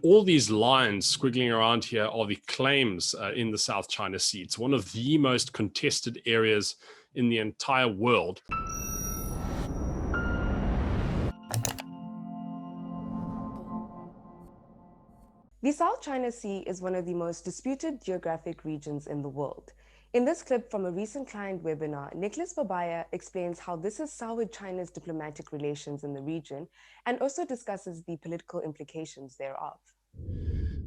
All these lines squiggling around here are the claims in the South China Sea. It's one of the most contested areas in the entire world. The South China Sea is one of the most disputed geographic regions in the world. In this clip from a recent client webinar, Nicholas Babaya explains how this has soured China's diplomatic relations in the region and also discusses the political implications thereof.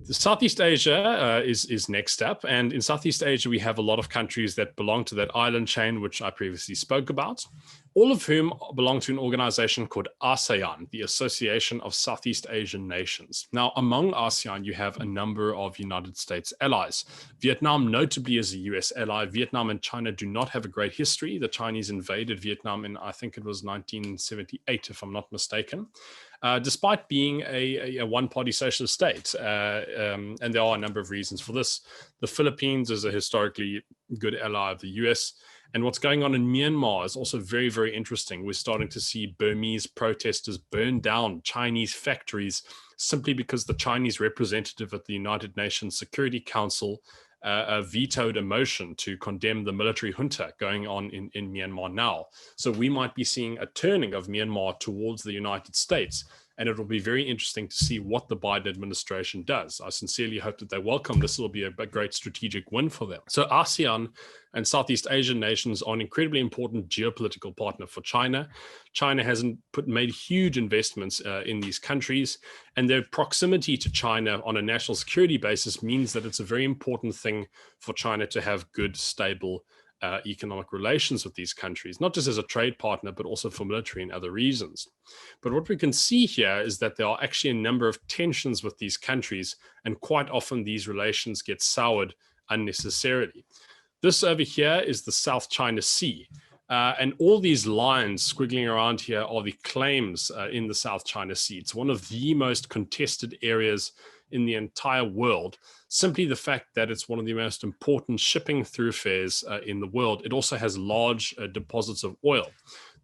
The Southeast Asia is next up, and in Southeast Asia we have a lot of countries that belong to that island chain which I previously spoke about, all of whom belong to an organization called ASEAN, the Association of Southeast Asian Nations. Now, among ASEAN you have a number of United States allies. Vietnam notably is a US ally. Vietnam and China do not have a great history. The Chinese invaded Vietnam in, I think it was 1978, if I'm not mistaken. Despite being a one-party socialist state. And there are a number of reasons for this. The Philippines is a historically good ally of the US. And what's going on in Myanmar is also very, very interesting. We're starting to see Burmese protesters burn down Chinese factories simply because the Chinese representative at the United Nations Security Council vetoed a motion to condemn the military junta going on in Myanmar now. So we might be seeing a turning of Myanmar towards the United States. And it will be very interesting to see what the Biden administration does. I sincerely hope that they welcome this. Will be a great strategic win for them. So ASEAN and Southeast Asian nations are an incredibly important geopolitical partner for China. China hasn't made huge investments in these countries, and their proximity to China on a national security basis means that it's a very important thing for China to have good, stable economic relations with these countries, not just as a trade partner, but also for military and other reasons. But what we can see here is that there are actually a number of tensions with these countries, and quite often these relations get soured unnecessarily. This over here is the South China Sea. And all these lines squiggling around here are the claims in the South China Sea. It's one of the most contested areas in the entire world. Simply the fact that it's one of the most important shipping thoroughfares in the world. It also has large deposits of oil.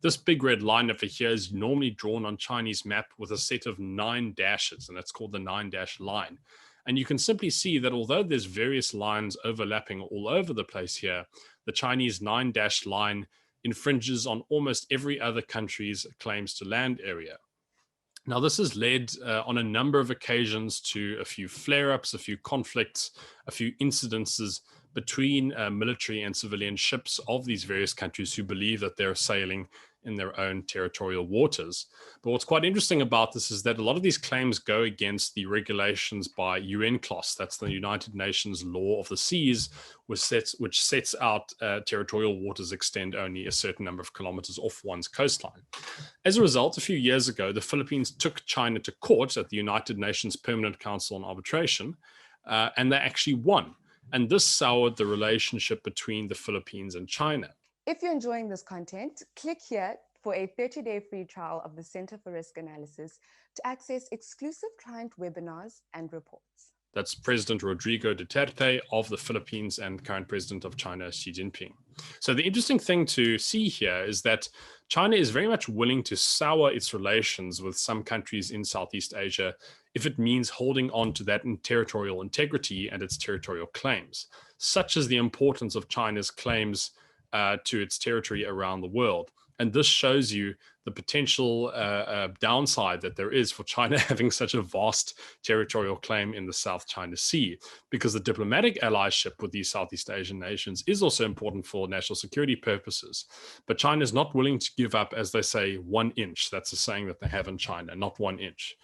This big red line over here is normally drawn on Chinese map with a set of 9 dashes, and that's called the 9-dash line. And you can simply see that although there's various lines overlapping all over the place here, the Chinese 9-dash line infringes on almost every other country's claims to land area. Now, this has led on a number of occasions to a few flare-ups, a few conflicts, a few incidences between military and civilian ships of these various countries who believe that they're sailing in their own territorial waters. But what's quite interesting about this is that a lot of these claims go against the regulations by UNCLOS, that's the United Nations Law of the Seas, which sets out territorial waters extend only a certain number of kilometers off one's coastline. As a result, a few years ago, the Philippines took China to court at the United Nations Permanent Council on Arbitration, and they actually won. And this soured the relationship between the Philippines and China. If you're enjoying this content, click here for a 30-day free trial of the Center for Risk Analysis to access exclusive client webinars and reports. That's President Rodrigo Duterte of the Philippines and current president of China, Xi Jinping. So the interesting thing to see here is that China is very much willing to sour its relations with some countries in Southeast Asia if it means holding on to that territorial integrity and its territorial claims, such as the importance of China's claims to its territory around the world. And this shows you the potential downside that there is for China having such a vast territorial claim in the South China Sea, because the diplomatic allyship with these Southeast Asian nations is also important for national security purposes. But China is not willing to give up, as they say, 1 inch. That's a saying that they have in China, not 1 inch.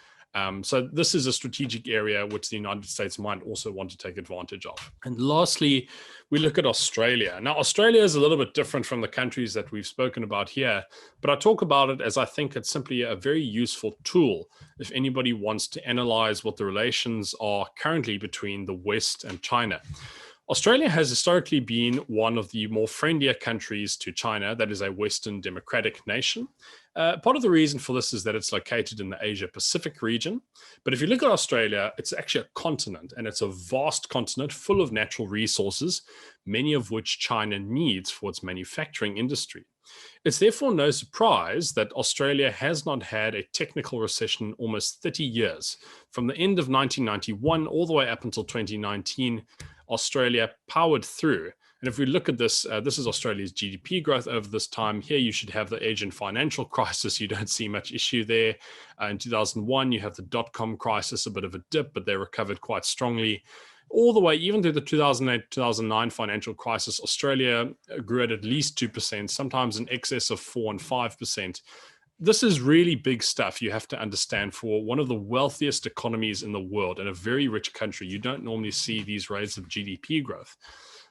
So this is a strategic area which the United States might also want to take advantage of. And lastly, we look at Australia. Now, Australia is a little bit different from the countries that we've spoken about here, but I talk about it as I think it's simply a very useful tool if anybody wants to analyze what the relations are currently between the West and China. Australia has historically been one of the more friendlier countries to China, that is a Western democratic nation. Part of the reason for this is that it's located in the Asia-Pacific region. But if you look at Australia, it's actually a continent, and it's a vast continent full of natural resources, many of which China needs for its manufacturing industry. It's therefore no surprise that Australia has not had a technical recession in almost 30 years. From the end of 1991 all the way up until 2019, Australia powered through. And if we look at this, this is Australia's GDP growth over this time. Here you should have the Asian financial crisis. You don't see much issue there. In 2001, you have the dot-com crisis, a bit of a dip, but they recovered quite strongly. All the way, even through the 2008-2009 financial crisis, Australia grew at least 2%, sometimes in excess of 4 and 5%. This is really big stuff. You have to understand, for one of the wealthiest economies in the world and a very rich country, you don't normally see these rates of GDP growth.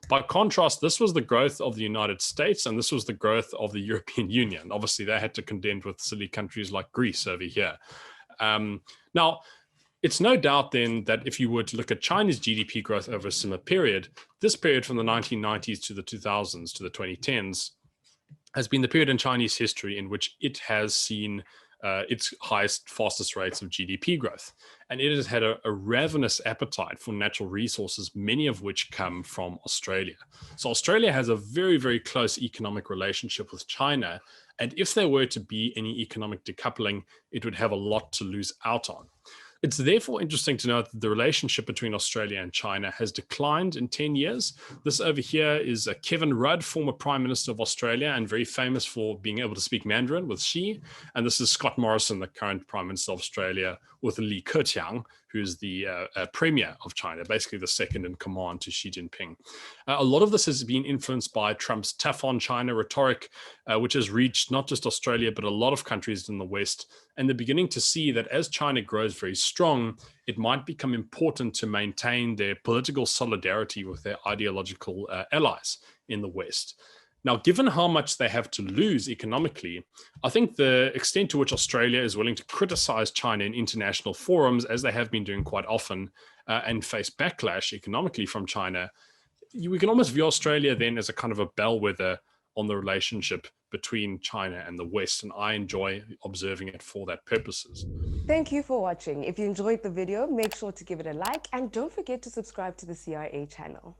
By contrast, this was the growth of the United States, and this was the growth of the European Union. Obviously, they had to contend with silly countries like Greece over here. Now, it's no doubt then that if you were to look at China's GDP growth over a similar period, this period from the 1990s to the 2000s to the 2010s has been the period in Chinese history in which it has seen its highest, fastest rates of GDP growth. And it has had a ravenous appetite for natural resources, many of which come from Australia. So Australia has a very, very close economic relationship with China. And if there were to be any economic decoupling, it would have a lot to lose out on. It's therefore interesting to note that the relationship between Australia and China has declined in 10 years. This over here is Kevin Rudd, former Prime Minister of Australia and very famous for being able to speak Mandarin with Xi. And this is Scott Morrison, the current Prime Minister of Australia, with Li Keqiang, who's the Premier of China, basically the second in command to Xi Jinping. A lot of this has been influenced by Trump's tough on China rhetoric, which has reached not just Australia, but a lot of countries in the West. And they're beginning to see that as China grows very strong, it might become important to maintain their political solidarity with their ideological allies in the West. Now, given how much they have to lose economically, I think the extent to which Australia is willing to criticize China in international forums, as they have been doing quite often, and face backlash economically from China, we can almost view Australia then as a kind of a bellwether on the relationship between China and the West, and I enjoy observing it for that purposes. Thank you for watching. If you enjoyed the video, make sure to give it a like and don't forget to subscribe to the CRA channel.